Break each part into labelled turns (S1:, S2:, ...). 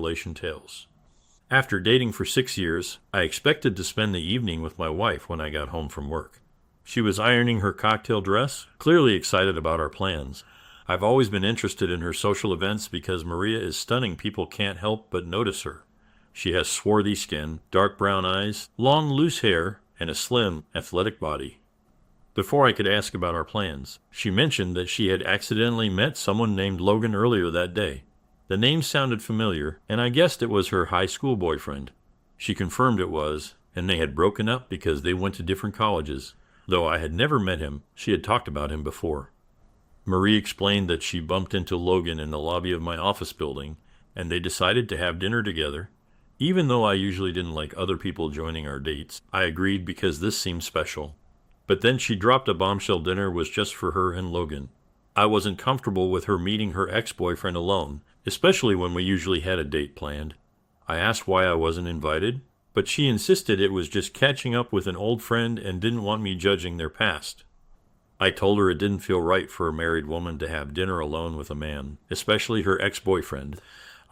S1: relation tales. After dating for 6 years, I expected to spend the evening with my wife when I got home from work. She was ironing her cocktail dress, clearly excited about our plans. I've always been interested in her social events because Maria is stunning. People can't help but notice her. She has swarthy skin, dark brown eyes, long loose hair, and a slim, athletic body. Before I could ask about our plans, she mentioned that she had accidentally met someone named Logan earlier that day. The name sounded familiar, and I guessed it was her high school boyfriend. She confirmed it was, and they had broken up because they went to different colleges. Though I had never met him, she had talked about him before. Marie explained that she bumped into Logan in the lobby of my office building, and they decided to have dinner together. Even though I usually didn't like other people joining our dates, I agreed because this seemed special. But then she dropped a bombshell dinner was just for her and Logan. I wasn't comfortable with her meeting her ex-boyfriend alone, especially when we usually had a date planned. I asked why I wasn't invited, but she insisted it was just catching up with an old friend and didn't want me judging their past. I told her it didn't feel right for a married woman to have dinner alone with a man, especially her ex-boyfriend.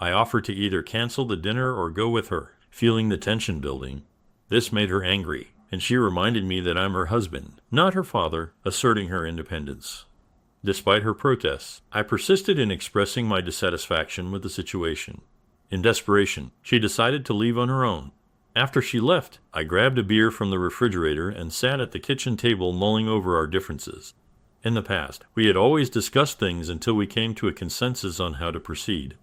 S1: I offered to either cancel the dinner or go with her, feeling the tension building. This made her angry, and she reminded me that I'm her husband, not her father, asserting her independence. Despite her protests, I persisted in expressing my dissatisfaction with the situation. In desperation, she decided to leave on her own. After she left, I grabbed a beer from the refrigerator and sat at the kitchen table mulling over our differences. In the past, we had always discussed things until we came to a consensus on how to proceed.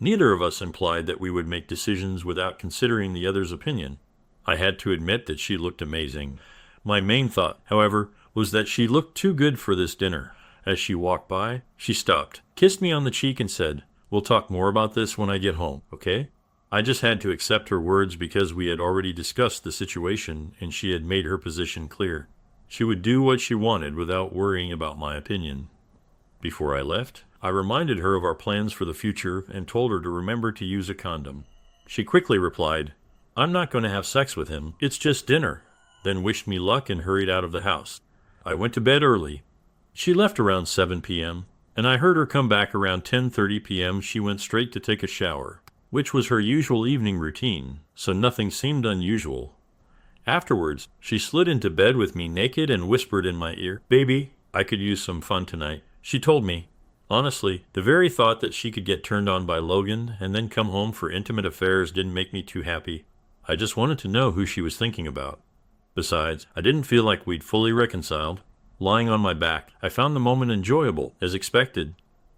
S1: Neither of us implied that we would make decisions without considering the other's opinion. I had to admit that she looked amazing. My main thought, however, was that she looked too good for this dinner. As she walked by, she stopped, kissed me on the cheek and said, "We'll talk more about this when I get home, okay?" I just had to accept her words because we had already discussed the situation and she had made her position clear. She would do what she wanted without worrying about my opinion. Before I left, I reminded her of our plans for the future and told her to remember to use a condom. She quickly replied, "I'm not going to have sex with him, it's just dinner," then wished me luck and hurried out of the house. I went to bed early. She left around 7 p.m., and I heard her come back around 10:30 p.m. She went straight to take a shower, which was her usual evening routine, so nothing seemed unusual. Afterwards, she slid into bed with me naked and whispered in my ear, "Baby, I could use some fun tonight," she told me. Honestly, the very thought that she could get turned on by Logan and then come home for intimate affairs didn't make me too happy. I just wanted to know who she was thinking about. Besides, I didn't feel like we'd fully reconciled. Lying on my back, I found the moment enjoyable, as expected,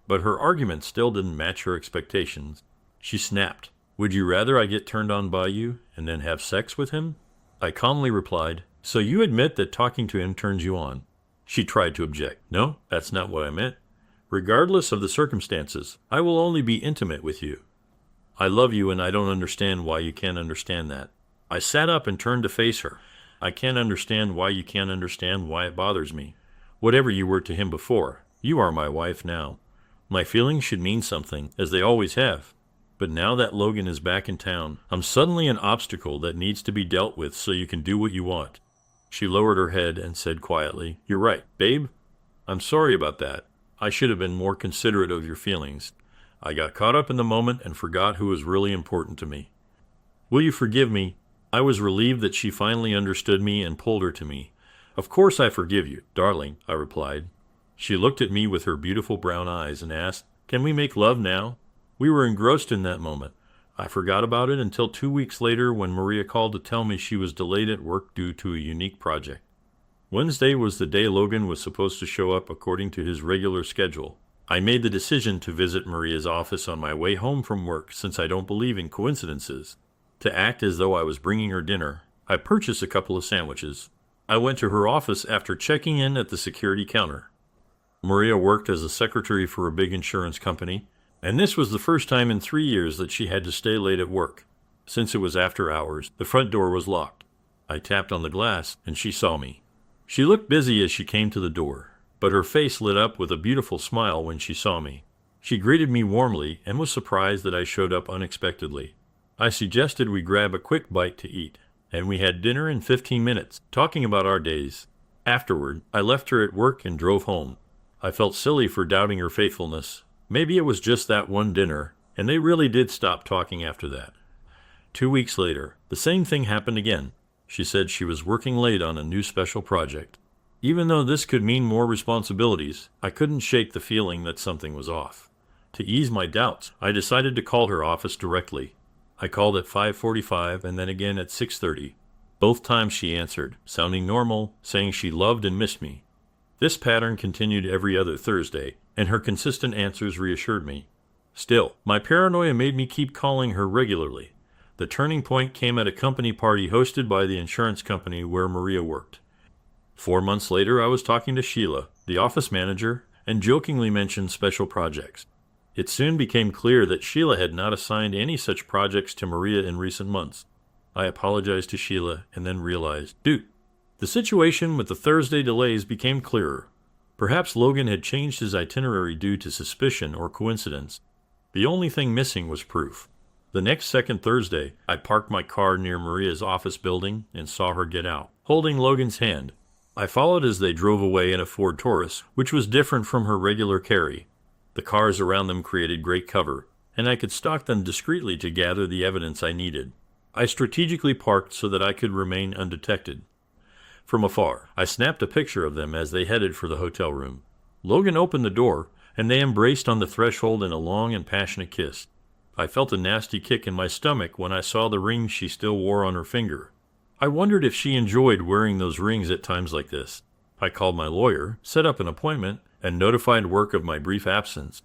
S1: but her argument still didn't match her expectations. She snapped, "Would you rather I get turned on by you and then have sex with him?" I calmly replied, "So you admit that talking to him turns you on?" She tried to object. "No, that's not what I meant. Regardless of the circumstances, I will only be intimate with you. I love you and I don't understand why you can't understand that." I sat up and turned to face her. "I can't understand why you can't understand why it bothers me. Whatever you were to him before, you are my wife now. My feelings should mean something, as they always have. But now that Logan is back in town, I'm suddenly an obstacle that needs to be dealt with so you can do what you want." She lowered her head and said quietly, "You're right, babe. I'm sorry about that. I should have been more considerate of your feelings. I got caught up in the moment and forgot who was really important to me. Will you forgive me?" I was relieved that she finally understood me and pulled her to me. "Of course I forgive you, darling," I replied. She looked at me with her beautiful brown eyes and asked, "Can we make love now?" We were engrossed in that moment. I forgot about it until 2 weeks later when Maria called to tell me she was delayed at work due to a unique project. Wednesday was the day Logan was supposed to show up according to his regular schedule. I made the decision to visit Maria's office on my way home from work since I don't believe in coincidences. To act as though I was bringing her dinner, I purchased a couple of sandwiches. I went to her office after checking in at the security counter. Maria worked as a secretary for a big insurance company, and this was the first time in 3 years that she had to stay late at work. Since it was after hours, the front door was locked. I tapped on the glass, and she saw me. She looked busy as she came to the door, but her face lit up with a beautiful smile when she saw me. She greeted me warmly and was surprised that I showed up unexpectedly. I suggested we grab a quick bite to eat, and we had dinner in 15 minutes, talking about our days. Afterward, I left her at work and drove home. I felt silly for doubting her faithfulness. Maybe it was just that one dinner, and they really did stop talking after that. 2 weeks later, the same thing happened again. She said she was working late on a new special project. Even though this could mean more responsibilities, I couldn't shake the feeling that something was off. To ease my doubts, I decided to call her office directly. I called at 5:45 and then again at 6:30. Both times she answered, sounding normal, saying she loved and missed me. This pattern continued every other Thursday, and her consistent answers reassured me. Still, my paranoia made me keep calling her regularly. The turning point came at a company party hosted by the insurance company where Maria worked. 4 months later, I was talking to Sheila, the office manager, and jokingly mentioned special projects. It soon became clear that Sheila had not assigned any such projects to Maria in recent months. I apologized to Sheila and then realized, dude, the situation with the Thursday delays became clearer. Perhaps Logan had changed his itinerary due to suspicion or coincidence. The only thing missing was proof. The next second Thursday, I parked my car near Maria's office building and saw her get out, holding Logan's hand. I followed as they drove away in a Ford Taurus, which was different from her regular carry. The cars around them created great cover, and I could stalk them discreetly to gather the evidence I needed. I strategically parked so that I could remain undetected. From afar, I snapped a picture of them as they headed for the hotel room. Logan opened the door, and they embraced on the threshold in a long and passionate kiss. I felt a nasty kick in my stomach when I saw the ring she still wore on her finger. I wondered if she enjoyed wearing those rings at times like this. I called my lawyer, set up an appointment, and notified work of my brief absence.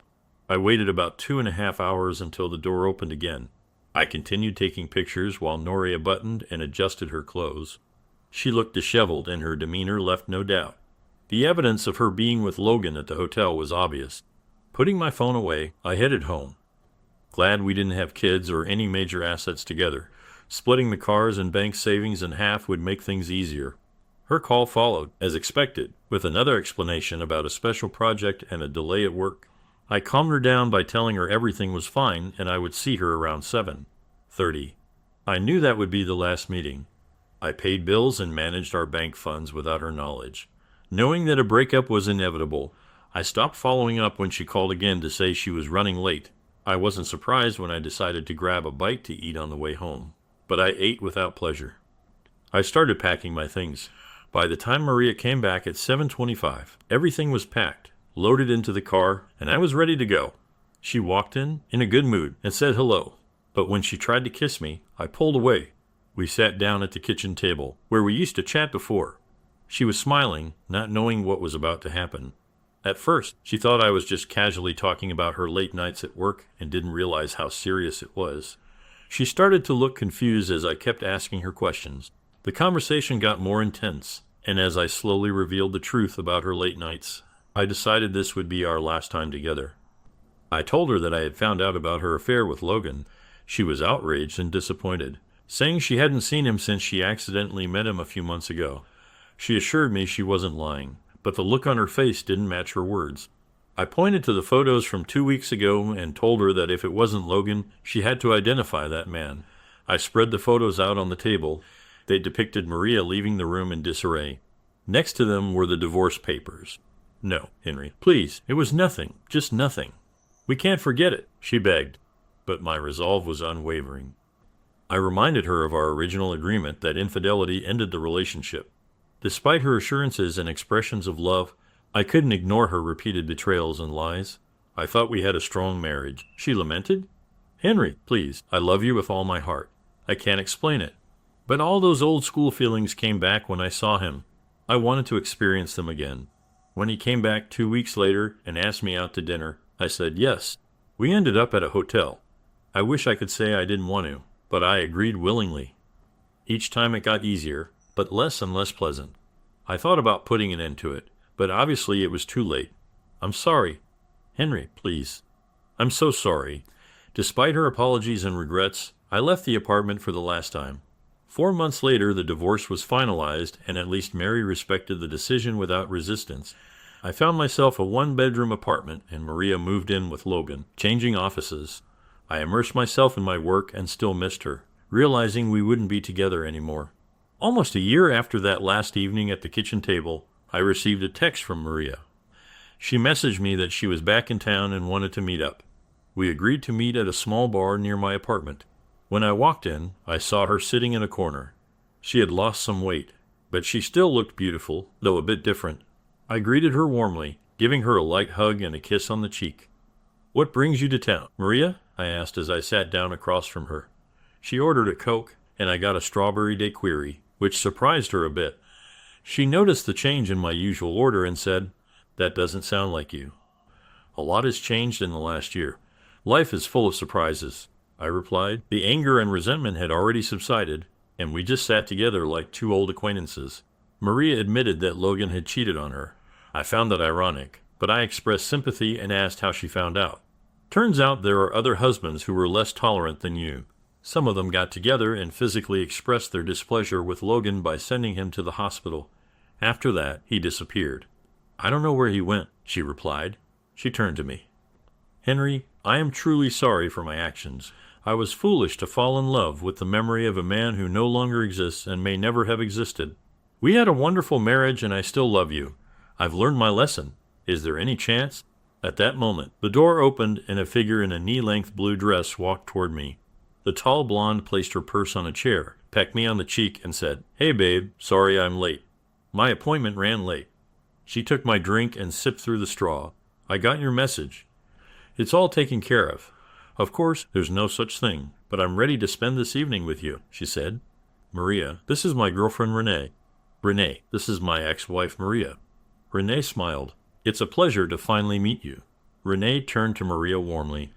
S1: I waited about 2.5 hours until the door opened again. I continued taking pictures while Noria buttoned and adjusted her clothes. She looked disheveled, and her demeanor left no doubt. The evidence of her being with Logan at the hotel was obvious. Putting my phone away, I headed home. Glad we didn't have kids or any major assets together. Splitting the cars and bank savings in half would make things easier. Her call followed, as expected, with another explanation about a special project and a delay at work. I calmed her down by telling her everything was fine and I would see her around 7:30. I knew that would be the last meeting. I paid bills and managed our bank funds without her knowledge. Knowing that a breakup was inevitable, I stopped following up when she called again to say she was running late. I wasn't surprised when I decided to grab a bite to eat on the way home, but I ate without pleasure. I started packing my things. By the time Maria came back at 7:25, everything was packed, loaded into the car, and I was ready to go. She walked in a good mood, and said hello, but when she tried to kiss me, I pulled away. We sat down at the kitchen table, where we used to chat before. She was smiling, not knowing what was about to happen. At first, she thought I was just casually talking about her late nights at work and didn't realize how serious it was. She started to look confused as I kept asking her questions. The conversation got more intense, and as I slowly revealed the truth about her late nights, I decided this would be our last time together. I told her that I had found out about her affair with Logan. She was outraged and disappointed, saying she hadn't seen him since she accidentally met him a few months ago. She assured me she wasn't lying, but the look on her face didn't match her words. I pointed to the photos from 2 weeks ago and told her that if it wasn't Logan, she had to identify that man. I spread the photos out on the table. They depicted Maria leaving the room in disarray. Next to them were the divorce papers. No, Henry, please, it was nothing, just nothing. We can't forget it, she begged, but my resolve was unwavering. I reminded her of our original agreement that infidelity ended the relationship. Despite her assurances and expressions of love, I couldn't ignore her repeated betrayals and lies. I thought we had a strong marriage, she lamented. Henry, please, I love you with all my heart. I can't explain it. But all those old school feelings came back when I saw him. I wanted to experience them again. When he came back 2 weeks later and asked me out to dinner, I said yes. We ended up at a hotel. I wish I could say I didn't want to, but I agreed willingly. Each time it got easier, but less and less pleasant. I thought about putting an end to it, but obviously it was too late. I'm sorry. Henry, please. I'm so sorry. Despite her apologies and regrets, I left the apartment for the last time. 4 months later, the divorce was finalized, and at least Mary respected the decision without resistance. I found myself a one-bedroom apartment, and Maria moved in with Logan, changing offices. I immersed myself in my work and still missed her, realizing we wouldn't be together anymore. Almost a year after that last evening at the kitchen table, I received a text from Maria. She messaged me that she was back in town and wanted to meet up. We agreed to meet at a small bar near my apartment. When I walked in, I saw her sitting in a corner. She had lost some weight, but she still looked beautiful, though a bit different. I greeted her warmly, giving her a light hug and a kiss on the cheek. "What brings you to town, Maria?" I asked as I sat down across from her. She ordered a Coke, and I got a strawberry daiquiri, which surprised her a bit. She noticed the change in my usual order and said, "That doesn't sound like you." "A lot has changed in the last year. Life is full of surprises," I replied. The anger and resentment had already subsided, and we just sat together like two old acquaintances. Maria admitted that Logan had cheated on her. I found that ironic, but I expressed sympathy and asked how she found out. "Turns out there are other husbands who were less tolerant than you. Some of them got together and physically expressed their displeasure with Logan by sending him to the hospital. After that, he disappeared." "I don't know where he went," she replied. She turned to me. "Henry, I am truly sorry for my actions. I was foolish to fall in love with the memory of a man who no longer exists and may never have existed. We had a wonderful marriage and I still love you. I've learned my lesson. Is there any chance?" At that moment, the door opened and a figure in a knee-length blue dress walked toward me. The tall blonde placed her purse on a chair, pecked me on the cheek, and said, "Hey babe, sorry I'm late. My appointment ran late." She took my drink and sipped through the straw. "I got your message. It's all taken care of. Of course, there's no such thing, but I'm ready to spend this evening with you," she said. "Maria, this is my girlfriend Renee. Renee, this is my ex-wife Maria." Renee smiled. "It's a pleasure to finally meet you." Renee turned to Maria warmly.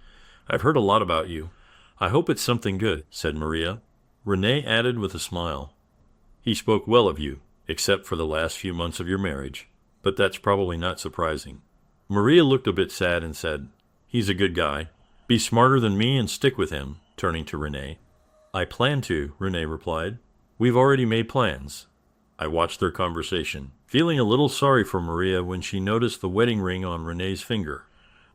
S1: "I've heard a lot about you. I hope it's something good," said Maria. Renee added with a smile, "He spoke well of you, except for the last few months of your marriage. But that's probably not surprising." Maria looked a bit sad and said, "He's a good guy. Be smarter than me and stick with him," turning to Renee. "I plan to," Renee replied. "We've already made plans." I watched their conversation, feeling a little sorry for Maria when she noticed the wedding ring on Renee's finger.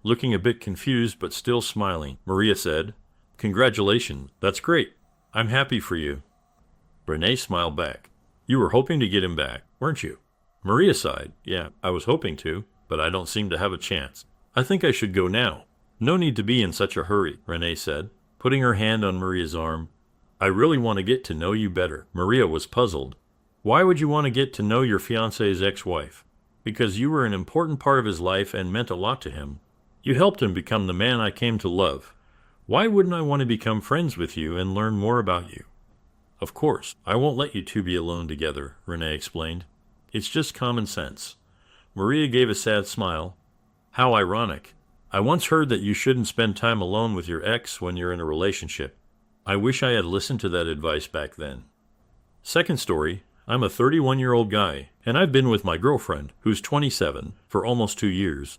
S1: Looking a bit confused but still smiling, Maria said, "Congratulations, that's great. I'm happy for you." Renee smiled back. "You were hoping to get him back, weren't you?" Maria sighed. "Yeah, I was hoping to, but I don't seem to have a chance. I think I should go now." "No need to be in such a hurry," Renee said, putting her hand on Maria's arm. "I really want to get to know you better." Maria was puzzled. "Why would you want to get to know your fiancé's ex-wife?" "Because you were an important part of his life and meant a lot to him. You helped him become the man I came to love. Why wouldn't I want to become friends with you and learn more about you?" "Of course, I won't let you two be alone together," Renee explained. "It's just common sense." Maria gave a sad smile. "How ironic. I once heard that you shouldn't spend time alone with your ex when you're in a relationship. I wish I had listened to that advice back then." Second story, I'm a 31-year-old guy, and I've been with my girlfriend, who's 27, for almost 2 years.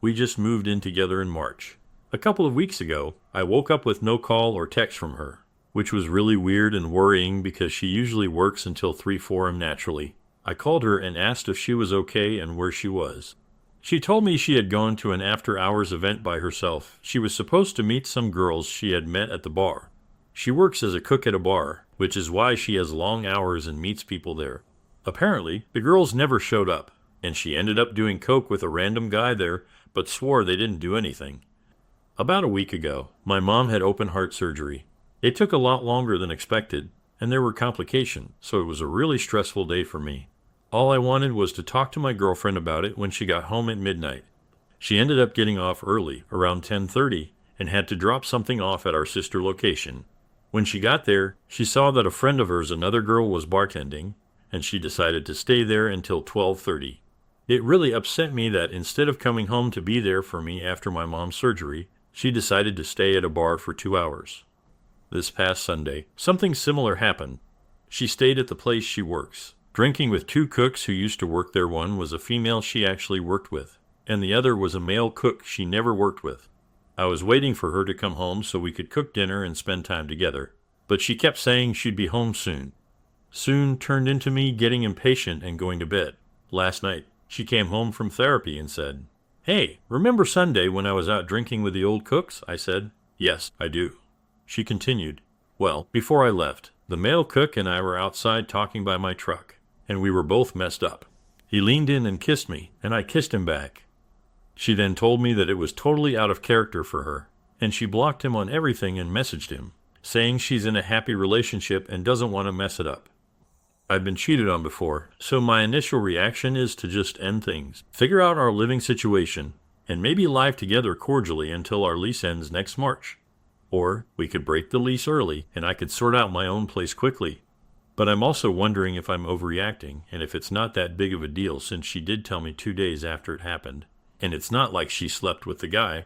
S1: We just moved in together in March. A couple of weeks ago, I woke up with no call or text from her, which was really weird and worrying because she usually works until 3-4 am naturally. I called her and asked if she was okay and where she was. She told me she had gone to an after-hours event by herself. She was supposed to meet some girls she had met at the bar. She works as a cook at a bar, which is why she has long hours and meets people there. Apparently, the girls never showed up, and she ended up doing coke with a random guy there, but swore they didn't do anything. About a week ago, my mom had open heart surgery. It took a lot longer than expected, and there were complications, so it was a really stressful day for me. All I wanted was to talk to my girlfriend about it when she got home at midnight. She ended up getting off early, around 10:30, and had to drop something off at our sister location. When she got there, she saw that a friend of hers, another girl, was bartending, and she decided to stay there until 12:30. It really upset me that instead of coming home to be there for me after my mom's surgery, she decided to stay at a bar for 2 hours. This past Sunday, something similar happened. She stayed at the place she works, drinking with 2 cooks who used to work there. One was a female she actually worked with, and the other was a male cook she never worked with. I was waiting for her to come home so we could cook dinner and spend time together, but she kept saying she'd be home soon. Soon turned into me getting impatient and going to bed. Last night, she came home from therapy and said, "Hey, remember Sunday when I was out drinking with the old cooks?" I said, "Yes, I do." She continued, "Well, before I left, the male cook and I were outside talking by my truck, and we were both messed up. He leaned in and kissed me, and I kissed him back. She then told me that it was totally out of character for her, and she blocked him on everything and messaged him, saying she's in a happy relationship and doesn't want to mess it up. I've been cheated on before, so my initial reaction is to just end things, figure out our living situation, and maybe live together cordially until our lease ends next March. Or we could break the lease early and I could sort out my own place quickly. But I'm also wondering if I'm overreacting and if it's not that big of a deal since she did tell me 2 days after it happened. And it's not like she slept with the guy.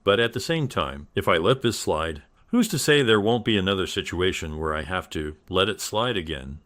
S1: But at the same time, if I let this slide, who's to say there won't be another situation where I have to let it slide again?